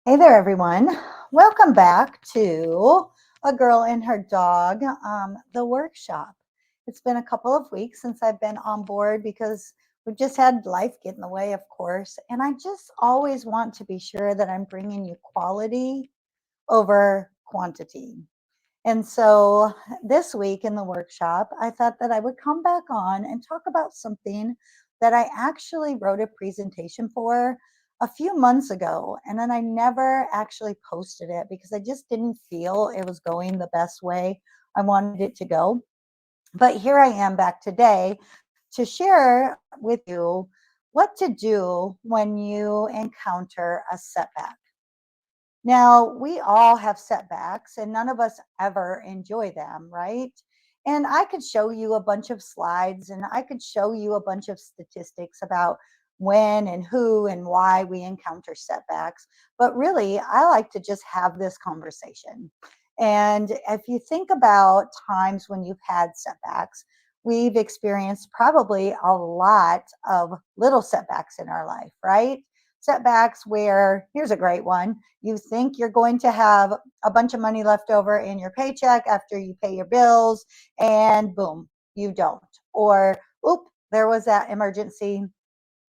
Hey there, everyone. Welcome back to A Girl and Her Dog, the workshop. It's been a couple of weeks since I've been on board because we've just had life get in the way, of course. And I just always want to be sure that I'm bringing you quality over quantity. And so this week in the workshop, I thought that I would come back on and talk about something that I actually wrote a presentation for a few months ago. And then I never actually posted it because I just didn't feel it was going the best way I wanted it to go. But here I am back today to share with you what to do when you encounter a setback. Now, we all have setbacks and none of us ever enjoy them, right? And I could show you a bunch of slides and I could show you a bunch of statistics about when and who and why we encounter setbacks. But really, I like to just have this conversation. And if you think about times when you've had setbacks, we've experienced probably a lot of little setbacks in our life, right? Setbacks where, here's a great one, you think you're going to have a bunch of money left over in your paycheck after you pay your bills, and boom, you don't. Or, oop, there was that emergency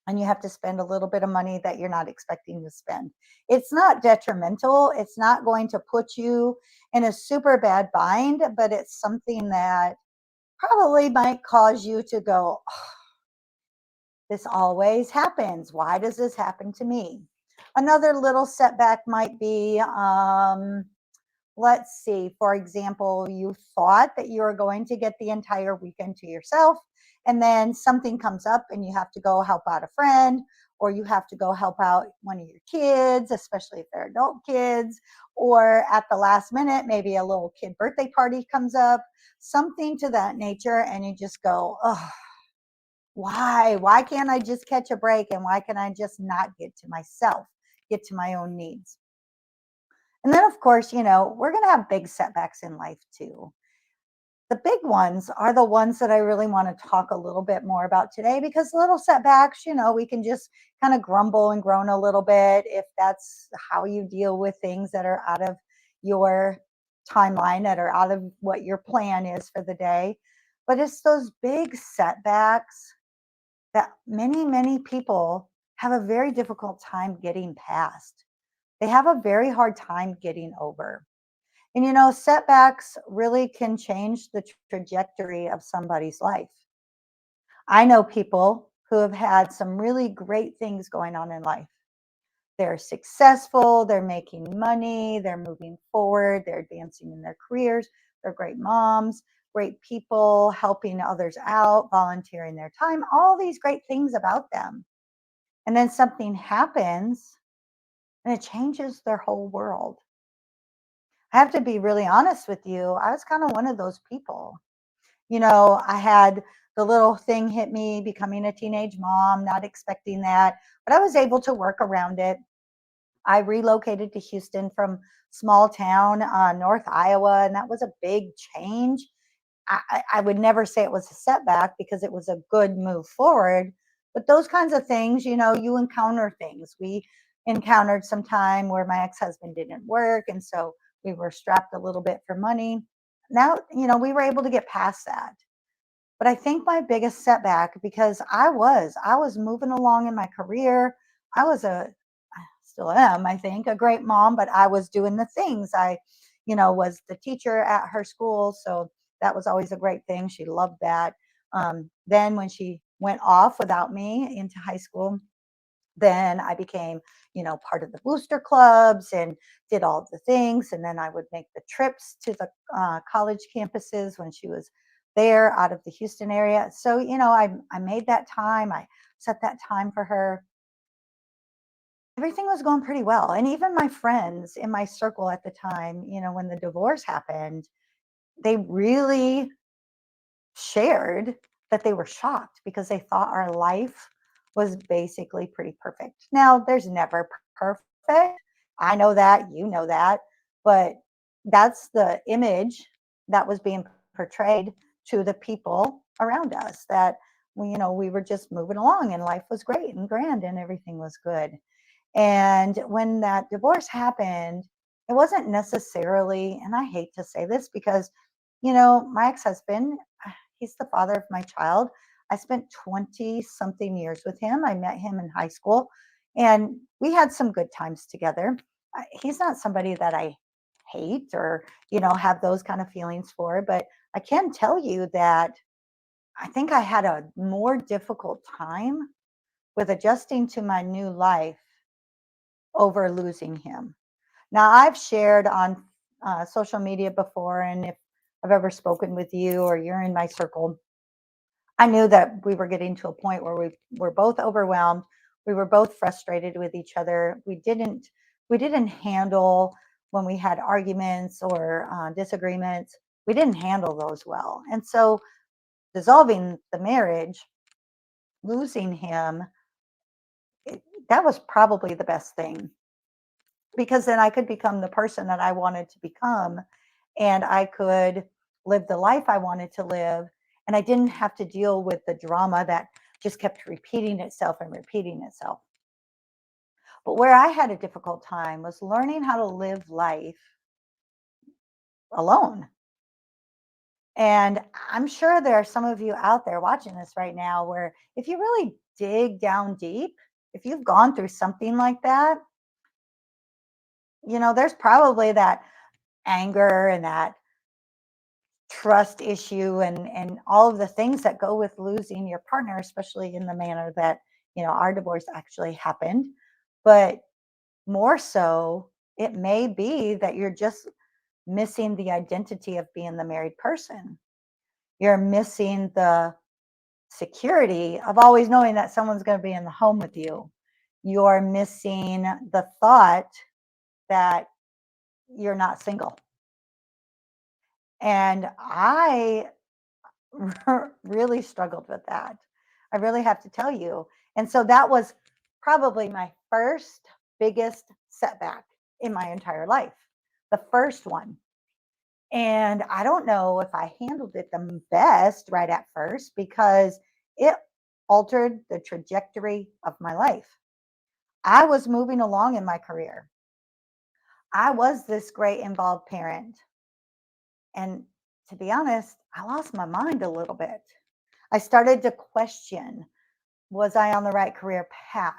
and you have to spend a little bit of money that you're not expecting to spend. It's not detrimental. It's not going to put you in a super bad bind, but it's something that probably might cause you to go, "Oh, this always happens. Why does this happen to me?" Another little setback might be, let's see, for example, you thought that you were going to get the entire weekend to yourself, and then something comes up and you have to go help out a friend, or you have to go help out one of your kids, especially if they're adult kids, or at the last minute, maybe a little kid birthday party comes up, something to that nature, and you just go, oh, why can't I just catch a break, and why can I just not get to myself, get to my own needs? And then, of course, we're going to have big setbacks in life too. The big ones are the ones that I really want to talk a little bit more about today, because little setbacks, we can just kind of grumble and groan a little bit if that's how you deal with things that are out of your timeline, that are out of what your plan is for the day. But it's those big setbacks that many, many people have a very difficult time getting past. They have a very hard time getting over. And setbacks really can change the trajectory of somebody's life. I know people who have had some really great things going on in life. They're successful, they're making money, they're moving forward, they're advancing in their careers, they're great moms, great people, helping others out, volunteering their time, all these great things about them. And then something happens and it changes their whole world. I have to be really honest with you. I was kind of one of those people. I had the little thing hit me becoming a teenage mom, not expecting that, but I was able to work around it. I relocated to Houston from small town, North Iowa, and that was a big change. I would never say it was a setback because it was a good move forward. But those kinds of things, you encounter things. We encountered some time where my ex husband didn't work. And so we were strapped a little bit for money. Now, we were able to get past that. But I think my biggest setback, because I was moving along in my career. I still am, I think, a great mom, but I was doing the things. I was the teacher at her school. So that was always a great thing. She loved that. Then when she went off without me into high school, then I became, part of the booster clubs and did all the things. And then I would make the trips to the college campuses when she was there out of the Houston area. So, I made that time. I set that time for her. Everything was going pretty well. And even my friends in my circle at the time, when the divorce happened, they really shared that they were shocked because they thought our life was basically pretty perfect. Now, there's never perfect. I know that, you know that, but that's the image that was being portrayed to the people around us, that we were just moving along and life was great and grand and everything was good. And when that divorce happened, it wasn't necessarily, and I hate to say this because, my ex husband, he's the father of my child. I spent 20 something years with him. I met him in high school and we had some good times together. He's not somebody that I hate or, have those kind of feelings for, but I can tell you that I think I had a more difficult time with adjusting to my new life over losing him. Now, I've shared on social media before, and if I've ever spoken with you or you're in my circle, I knew that we were getting to a point where we were both overwhelmed. We were both frustrated with each other. We didn't handle when we had arguments or disagreements. We didn't handle those well, and so dissolving the marriage, losing him, that was probably the best thing because then I could become the person that I wanted to become and I could live the life I wanted to live. And I didn't have to deal with the drama that just kept repeating itself and repeating itself. But where I had a difficult time was learning how to live life alone. And I'm sure there are some of you out there watching this right now where if you really dig down deep, if you've gone through something like that, there's probably that anger and that trust issue and all of the things that go with losing your partner, especially in the manner that our divorce actually happened. But more so, it may be that you're just missing the identity of being the married person. You're missing the security of always knowing that someone's going to be in the home with you. You're missing the thought that you're not single. And I really struggled with that. I really have to tell you. And so that was probably my first biggest setback in my entire life, the first one. And I don't know if I handled it the best right at first because it altered the trajectory of my life. I was moving along in my career. I was this great involved parent. And to be honest, I lost my mind a little bit. I started to question, was I on the right career path?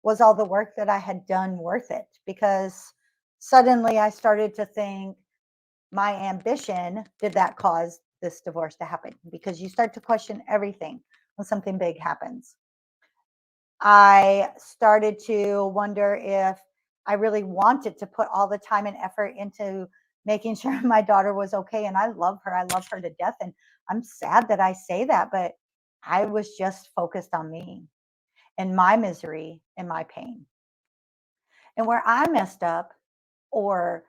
Was all the work that I had done worth it? Because suddenly I started to think, my ambition, did that cause this divorce to happen? Because you start to question everything when something big happens. I started to wonder if I really wanted to put all the time and effort into making sure my daughter was okay. And I love her. I love her to death. And I'm sad that I say that, but I was just focused on me and my misery and my pain. And where I messed up, or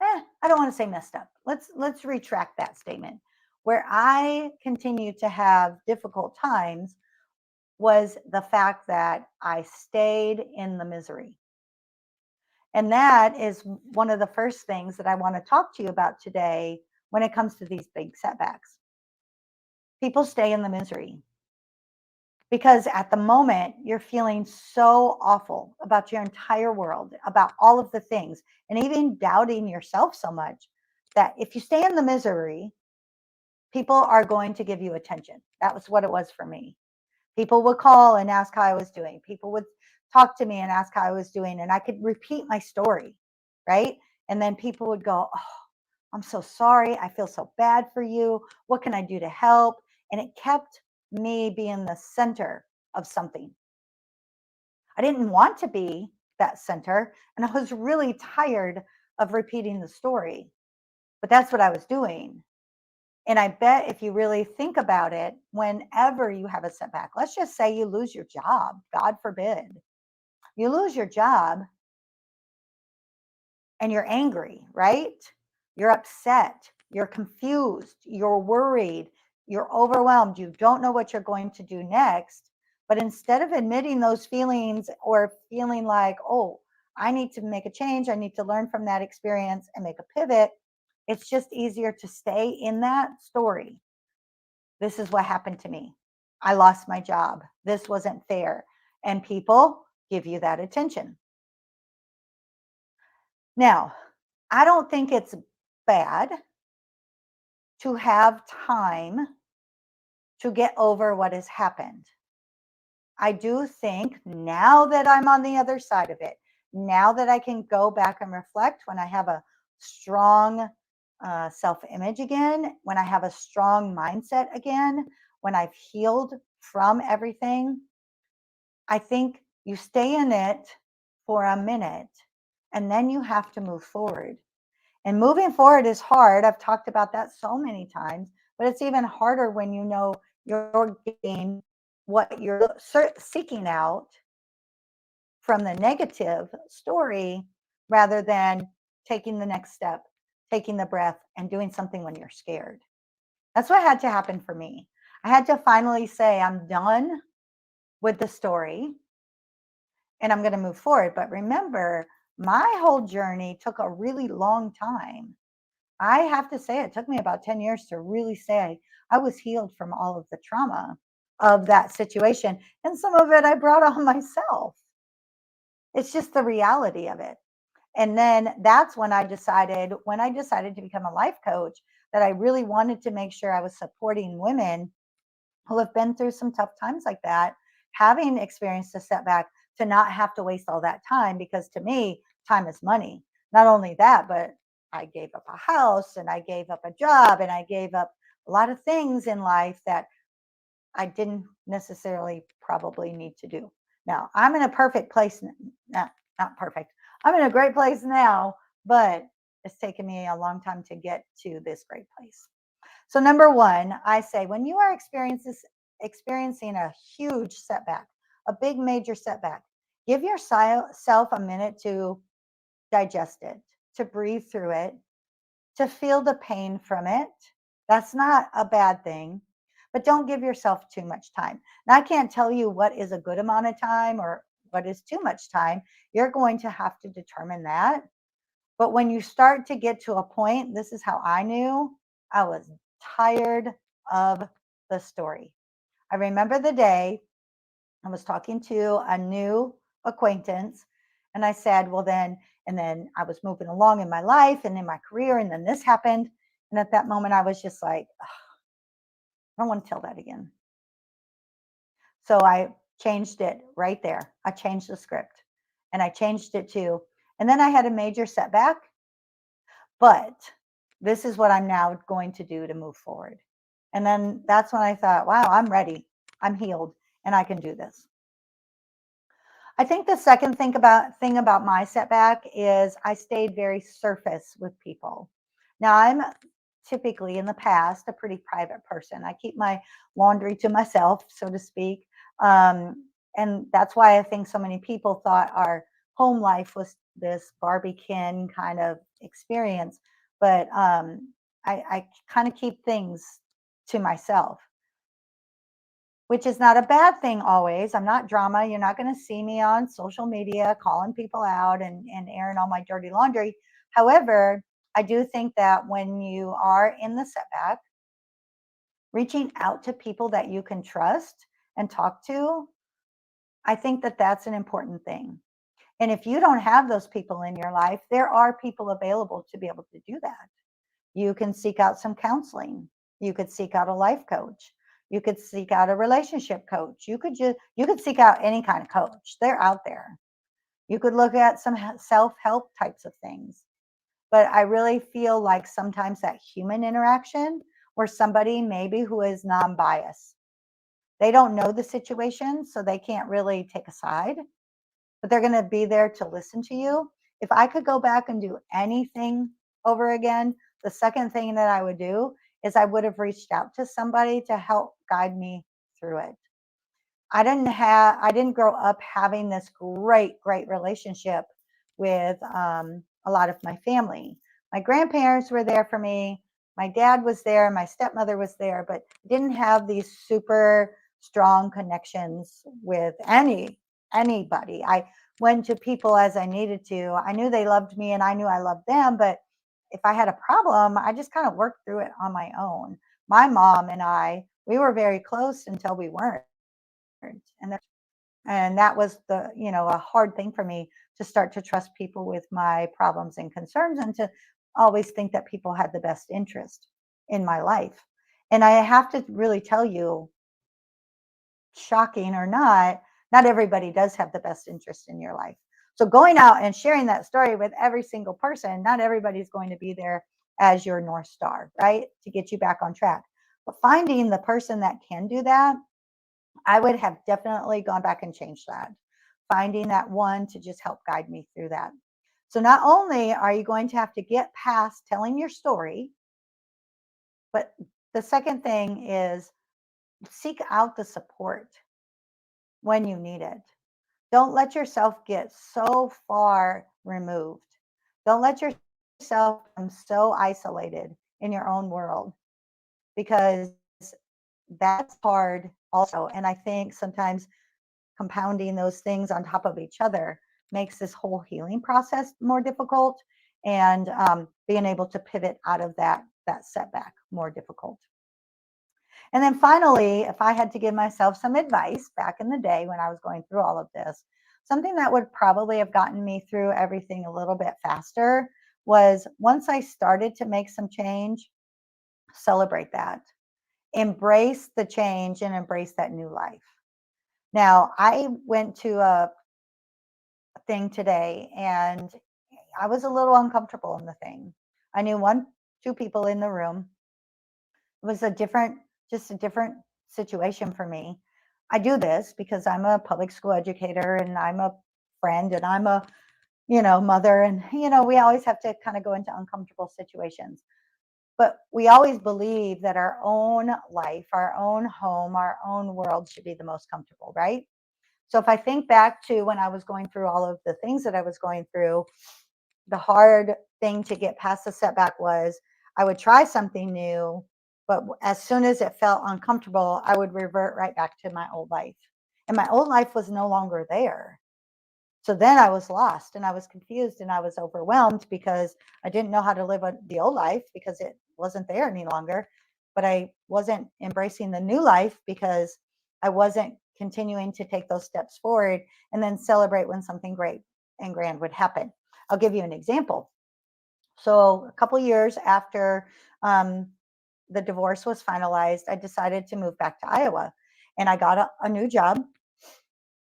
I don't want to say messed up. Let's retract that statement. Where I continued to have difficult times was the fact that I stayed in the misery. And that is one of the first things that I want to talk to you about today when it comes to these big setbacks. People stay in the misery because at the moment you're feeling so awful about your entire world, about all of the things, and even doubting yourself so much that if you stay in the misery, people are going to give you attention. That was what it was for me. People would call and ask how I was doing. People would talk to me and ask how I was doing, and I could repeat my story, right? And then people would go, "Oh, I'm so sorry. I feel so bad for you. What can I do to help?" And it kept me being the center of something. I didn't want to be that center, and I was really tired of repeating the story, but that's what I was doing. And I bet if you really think about it, whenever you have a setback, let's just say you lose your job, God forbid, you lose your job and you're angry, right? You're upset, you're confused, you're worried, you're overwhelmed, you don't know what you're going to do next. But instead of admitting those feelings or feeling like, oh, I need to make a change, I need to learn from that experience and make a pivot, it's just easier to stay in that story. This is what happened to me. I lost my job. This wasn't fair. And people give you that attention. Now, I don't think it's bad to have time to get over what has happened. I do think now that I'm on the other side of it, now that I can go back and reflect when I have a strong self image again, when I have a strong mindset again, when I've healed from everything, I think you stay in it for a minute and then you have to move forward. And moving forward is hard. I've talked about that so many times, but it's even harder when you know you're getting what you're seeking out from the negative story rather than taking the next step, taking the breath, and doing something when you're scared. That's what had to happen for me. I had to finally say, I'm done with the story and I'm going to move forward. But remember, my whole journey took a really long time. I have to say, it took me about 10 years to really say I was healed from all of the trauma of that situation. And some of it I brought on myself. It's just the reality of it. And then that's when I decided to become a life coach, that I really wanted to make sure I was supporting women who have been through some tough times like that, having experienced a setback, to not have to waste all that time. Because to me, time is money. Not only that, but I gave up a house and I gave up a job and I gave up a lot of things in life that I didn't necessarily probably need to do. Now, I'm in a perfect place. Not perfect. I'm in a great place now, but it's taken me a long time to get to this great place. So, number one, I say when you are experiencing a huge setback, a big major setback, give yourself a minute to digest it, to breathe through it, to feel the pain from it. That's not a bad thing, but don't give yourself too much time. Now, I can't tell you what is a good amount of time or what is too much time. You're going to have to determine that. But when you start to get to a point, this is how I knew I was tired of the story. I remember the day I was talking to a new acquaintance, and I said, well, then I was moving along in my life and in my career, and then this happened. And at that moment, I was just like, I don't want to tell that again. So I changed it right there. I changed the script and I changed it to, and then I had a major setback, but this is what I'm now going to do to move forward. And then that's when I thought, wow, I'm ready. I'm healed and I can do this. I think the second thing about my setback is I stayed very surface with people. Now, I'm typically in the past a pretty private person. I keep my laundry to myself, so to speak. And that's why I think so many people thought our home life was this Barbie-kin kind of experience. But I kind of keep things to myself, which is not a bad thing always. I'm not drama. You're not going to see me on social media calling people out and airing all my dirty laundry. However, I do think that when you are in the setback, reaching out to people that you can trust and talk to, I think that that's an important thing. And if you don't have those people in your life, there are people available to be able to do that. You can seek out some counseling. You could seek out a life coach. You could seek out a relationship coach. You could seek out any kind of coach. They're out there. You could look at some self-help types of things. But I really feel like sometimes that human interaction, where somebody maybe who is non-biased, they don't know the situation, so they can't really take a side, but they're going to be there to listen to you. If I could go back and do anything over again, the second thing that I would do is I would have reached out to somebody to help guide me through it. I didn't grow up having this great relationship with a lot of my family. My grandparents were there for me. My dad was there. My stepmother was there, but didn't have these super strong connections with anybody. I went to people as I needed to. I knew they loved me and I knew I loved them, but if I had a problem, I just kind of worked through it on my own. My mom and I, we were very close until we weren't. And And that was a hard thing for me, to start to trust people with my problems and concerns, and to always think that people had the best interest in my life. And I have to really tell you, shocking or not everybody does have the best interest in your life. So going out and sharing that story with every single person, not everybody's going to be there as your North Star, right? To get you back on track. But finding the person that can do that, I would have definitely gone back and changed that. Finding that one to just help guide me through that. So not only are you going to have to get past telling your story, but the second thing is seek out the support when you need it. Don't let yourself get so far removed. Don't let yourself become so isolated in your own world, because that's hard also. And I think sometimes compounding those things on top of each other makes this whole healing process more difficult, and being able to pivot out of that setback more difficult. And then finally, if I had to give myself some advice back in the day when I was going through all of this, something that would probably have gotten me through everything a little bit faster was, once I started to make some change, celebrate that. Embrace the change and embrace that new life. Now, I went to a thing today, and I was a little uncomfortable in the thing. I knew one, two people in the room. It was just a different situation for me. I do this because I'm a public school educator, and I'm a friend, and I'm a, mother. And, we always have to kind of go into uncomfortable situations. But we always believe that our own life, our own home, our own world should be the most comfortable, right? So if I think back to when I was going through all of the things that I was going through, the hard thing to get past the setback was, I would try something new, but as soon as it felt uncomfortable, I would revert right back to my old life. And my old life was no longer there. So then I was lost, and I was confused, and I was overwhelmed, because I didn't know how to live the old life because it wasn't there any longer. But I wasn't embracing the new life because I wasn't continuing to take those steps forward and then celebrate when something great and grand would happen. I'll give you an example. So a couple years after um, the divorce was finalized, I decided to move back to Iowa, and I got a new job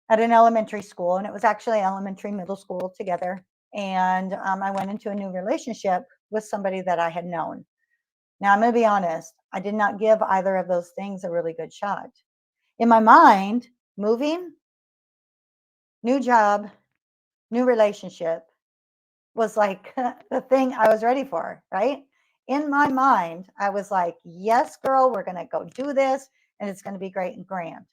at an elementary school, and it was actually elementary, middle school together. And I went into a new relationship with somebody that I had known. Now, I'm going to be honest, I did not give either of those things a really good shot. In my mind, moving, new job, new relationship was like the thing I was ready for, right? In my mind, I was like, yes, girl, we're going to go do this, and it's going to be great and grand.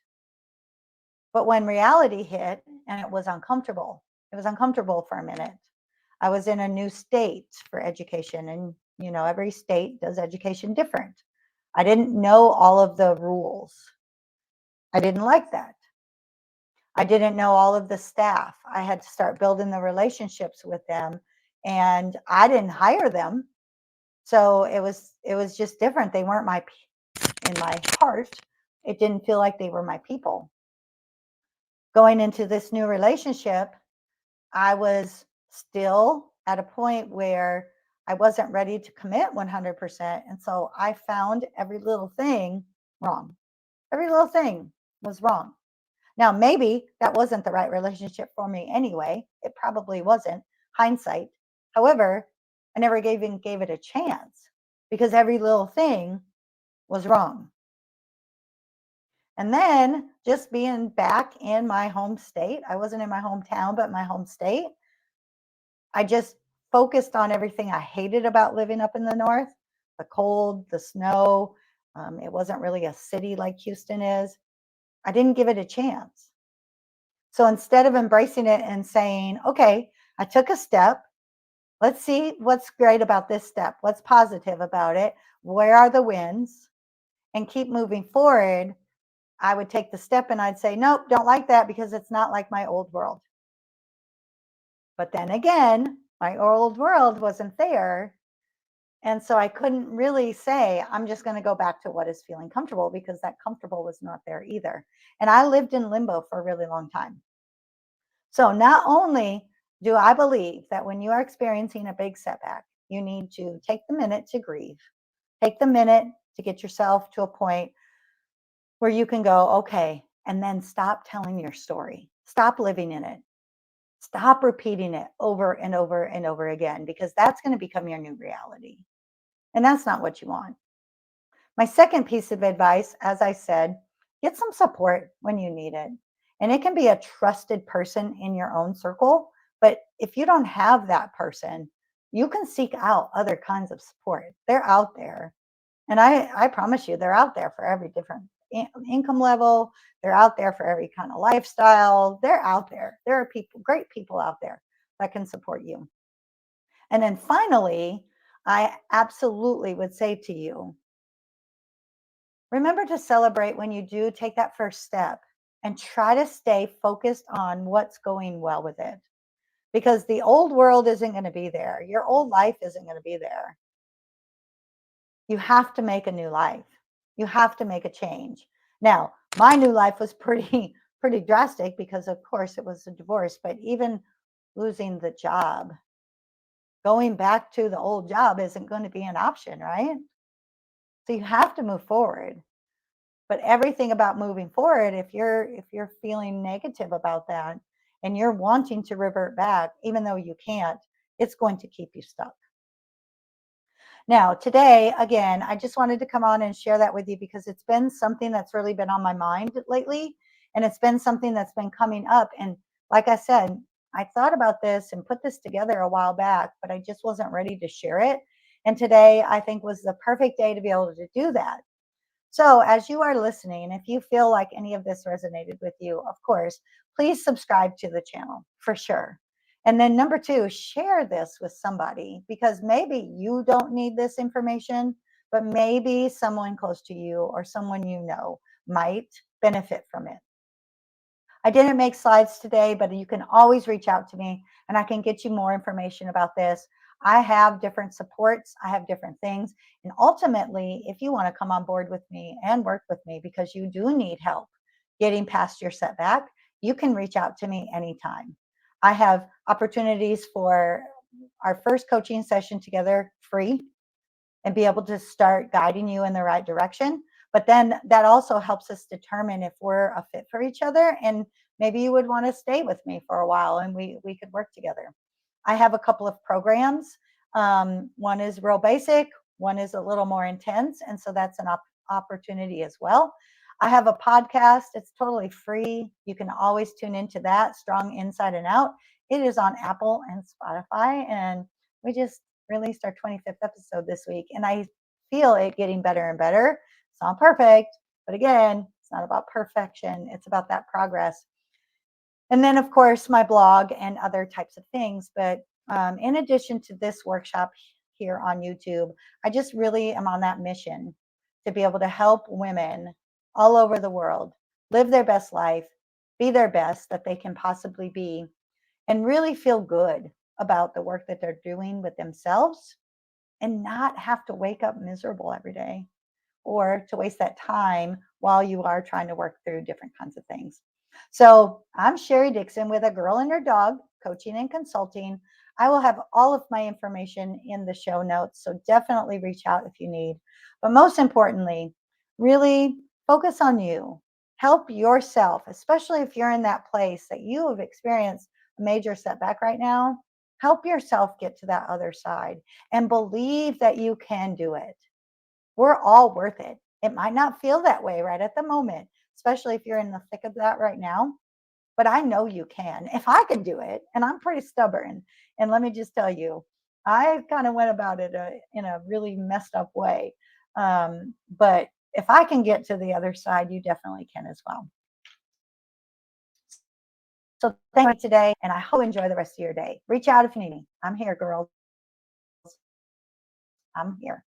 But when reality hit, and it was uncomfortable for a minute. I was in a new state for education, and every state does education different. I didn't know all of the rules. I didn't like that. I didn't know all of the staff. I had to start building the relationships with them, and I didn't hire them. So it was just different. They weren't in my heart. It didn't feel like they were my people. Going into this new relationship, I was still at a point where I wasn't ready to commit 100%. And so I found every little thing wrong. Every little thing was wrong. Now, maybe that wasn't the right relationship for me anyway. It probably wasn't, hindsight. However, I never even gave it a chance, because every little thing was wrong. And then, just being back in my home state, I wasn't in my hometown, but my home state, I just focused on everything I hated about living up in the north: the cold, the snow. It wasn't really a city like Houston is. I didn't give it a chance. So instead of embracing it and saying, okay, I took a step. Let's see what's great about this step. What's positive about it? Where are the wins? And keep moving forward. I would take the step and I'd say, nope, don't like that, because it's not like my old world. But then again, my old world wasn't there. And so I couldn't really say, I'm just going to go back to what is feeling comfortable, because that comfortable was not there either. And I lived in limbo for a really long time. So not only do I believe that when you are experiencing a big setback, you need to take the minute to grieve, take the minute to get yourself to a point where you can go, okay, and then stop telling your story. Stop living in it. Stop repeating it over and over and over again, because that's going to become your new reality. And that's not what you want. My second piece of advice, as I said, get some support when you need it. And it can be a trusted person in your own circle. But if you don't have that person, you can seek out other kinds of support. They're out there. And I promise you, they're out there for every different income level. They're out there for every kind of lifestyle. They're out there. There are people, great people out there that can support you. And then finally, I absolutely would say to you, remember to celebrate when you do take that first step, and try to stay focused on what's going well with it. Because the old world isn't going to be there. Your old life isn't going to be there. You have to make a new life. You have to make a change. Now, my new life was pretty pretty drastic, because of course it was a divorce, but even losing the job, going back to the old job isn't going to be an option, right? So you have to move forward. But everything about moving forward, if you're feeling negative about that and you're wanting to revert back even though you can't, it's going to keep you stuck. Now, today, again, I just wanted to come on and share that with you, because it's been something that's really been on my mind lately. And it's been something that's been coming up. And like I said, I thought about this and put this together a while back, but I just wasn't ready to share it. And today, I think, was the perfect day to be able to do that. So, as you are listening, if you feel like any of this resonated with you, of course, please subscribe to the channel for sure. And then, number two, share this with somebody, because maybe you don't need this information, but maybe someone close to you or someone you know might benefit from it. I didn't make slides today, but you can always reach out to me and I can get you more information about this. I have different supports, I have different things. And ultimately, if you want to come on board with me and work with me because you do need help getting past your setback, you can reach out to me anytime. I have opportunities for our first coaching session together free, and be able to start guiding you in the right direction. But then that also helps us determine if we're a fit for each other, and maybe you would want to stay with me for a while and we could work together. I have a couple of programs. One is real basic, one is a little more intense. And so that's an opportunity as well. I have a podcast. It's totally free. You can always tune into that, Strong Inside and Out. It is on Apple and Spotify. And we just released our 25th episode this week. And I feel it getting better and better. It's not perfect, but again, it's not about perfection. It's about that progress. And then, of course, my blog and other types of things. But in addition to this workshop here on YouTube, I just really am on that mission to be able to help women all over the world live their best life, be their best that they can possibly be, and really feel good about the work that they're doing with themselves, and not have to wake up miserable every day or to waste that time while you are trying to work through different kinds of things. So I'm Cheri Dixon with A Girl and Her Dog Coaching and Consulting. I will have all of my information in the show notes, so definitely reach out if you need. But most importantly, really focus on you. Help yourself, especially if you're in that place that you have experienced a major setback right now. Help yourself get to that other side and believe that you can do it. We're all worth it. It might not feel that way right at the moment, especially if you're in the thick of that right now, but I know you can. If I can do it, and I'm pretty stubborn, and let me just tell you, I kind of went about it in a really messed up way. But if I can get to the other side, you definitely can as well. So thank you today, and I hope you enjoy the rest of your day. Reach out if you need me. I'm here, girls. I'm here.